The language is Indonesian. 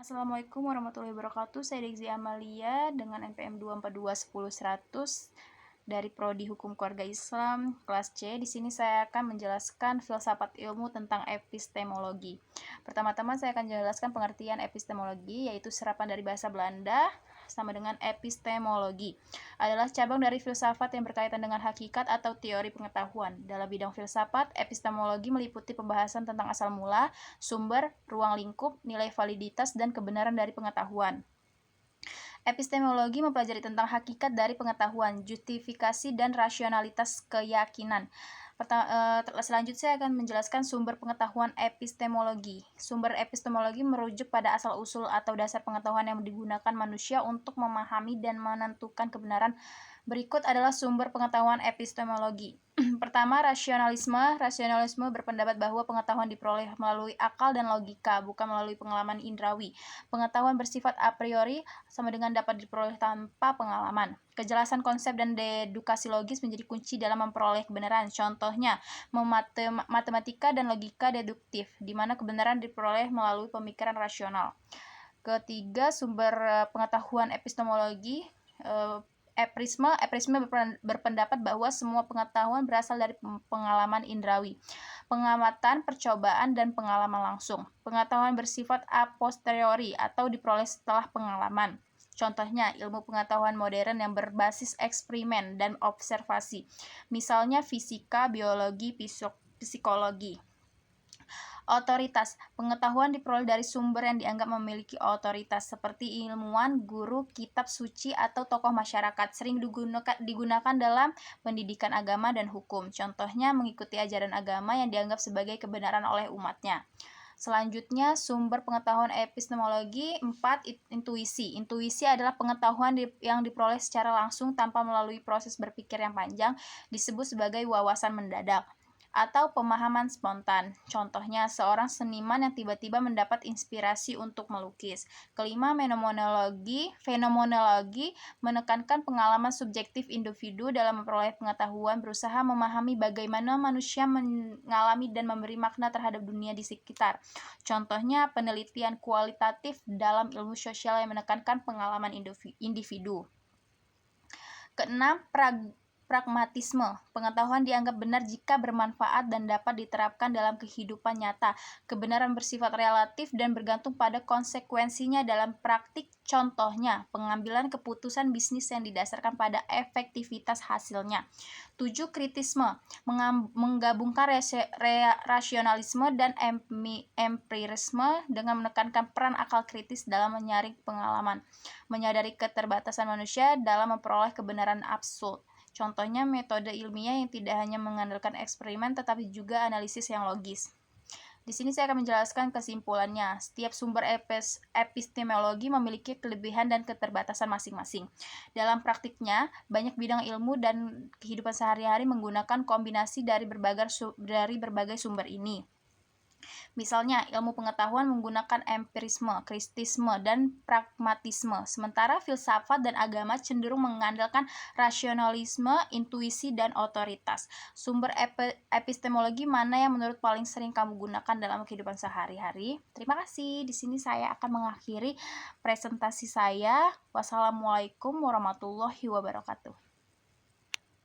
Assalamualaikum warahmatullahi wabarakatuh. Saya Degzi Amalia dengan NPM 242100100 dari Prodi Hukum Keluarga Islam kelas C. Di sini saya akan menjelaskan filsafat ilmu tentang epistemologi. Pertama-tama saya akan menjelaskan pengertian epistemologi, yaitu serapan dari bahasa Belanda sama dengan epistemologi. Adalah cabang dari filsafat yang berkaitan dengan hakikat atau teori pengetahuan. Dalam bidang filsafat, epistemologi meliputi pembahasan tentang asal mula, sumber, ruang lingkup, nilai validitas, dan kebenaran dari pengetahuan. Epistemologi mempelajari tentang hakikat dari pengetahuan, justifikasi, dan rasionalitas keyakinan. Selanjutnya saya akan menjelaskan sumber pengetahuan epistemologi. Sumber epistemologi merujuk pada asal-usul atau dasar pengetahuan yang digunakan manusia untuk memahami dan menentukan kebenaran. Berikut adalah sumber pengetahuan epistemologi. Pertama, rasionalisme. Rasionalisme berpendapat bahwa pengetahuan diperoleh melalui akal dan logika, bukan melalui pengalaman indrawi. Pengetahuan bersifat a priori sama dengan dapat diperoleh tanpa pengalaman. Kejelasan konsep dan dedukasi logis menjadi kunci dalam memperoleh kebenaran. Contohnya, matematika dan logika deduktif, di mana kebenaran diperoleh melalui pemikiran rasional. Ketiga, sumber pengetahuan epistemologi. Eprisme berpendapat bahwa semua pengetahuan berasal dari pengalaman indrawi, pengamatan, percobaan, dan pengalaman langsung. Pengetahuan bersifat a posteriori atau diperoleh setelah pengalaman. Contohnya, ilmu pengetahuan modern yang berbasis eksperimen dan observasi, misalnya fisika, biologi, psikologi. Otoritas. Pengetahuan diperoleh dari sumber yang dianggap memiliki otoritas, seperti ilmuwan, guru, kitab suci, atau tokoh masyarakat. Sering digunakan dalam pendidikan agama dan hukum. Contohnya, mengikuti ajaran agama yang dianggap sebagai kebenaran oleh umatnya. Selanjutnya, sumber pengetahuan epistemologi. 4. Intuisi. Intuisi adalah pengetahuan yang diperoleh secara langsung tanpa melalui proses berpikir yang panjang, disebut sebagai wawasan mendadak atau pemahaman spontan. Contohnya, seorang seniman yang tiba-tiba mendapat inspirasi untuk melukis. Kelima, fenomenologi menekankan pengalaman subjektif individu dalam memperoleh pengetahuan, berusaha memahami bagaimana manusia mengalami dan memberi makna terhadap dunia di sekitar. Contohnya, penelitian kualitatif dalam ilmu sosial yang menekankan pengalaman individu. Keenam, pragmatisme. Pengetahuan dianggap benar jika bermanfaat dan dapat diterapkan dalam kehidupan nyata. Kebenaran bersifat relatif dan bergantung pada konsekuensinya dalam praktik. Contohnya, pengambilan keputusan bisnis yang didasarkan pada efektivitas hasilnya. 7. Kritisme. Menggabungkan rasionalisme dan empirisme dengan menekankan peran akal kritis dalam menyaring pengalaman, menyadari keterbatasan manusia dalam memperoleh kebenaran absolut. Contohnya, metode ilmiah yang tidak hanya mengandalkan eksperimen tetapi juga analisis yang logis. Di sini saya akan menjelaskan kesimpulannya. Setiap sumber epistemologi memiliki kelebihan dan keterbatasan masing-masing. Dalam praktiknya, banyak bidang ilmu dan kehidupan sehari-hari menggunakan kombinasi dari berbagai sumber ini. Misalnya, ilmu pengetahuan menggunakan empirisme, kritisme, dan pragmatisme, sementara filsafat dan agama cenderung mengandalkan rasionalisme, intuisi, dan otoritas. Sumber epistemologi mana yang menurut paling sering kamu gunakan dalam kehidupan sehari-hari? Terima kasih. Di sini saya akan mengakhiri presentasi saya. Wassalamualaikum warahmatullahi wabarakatuh.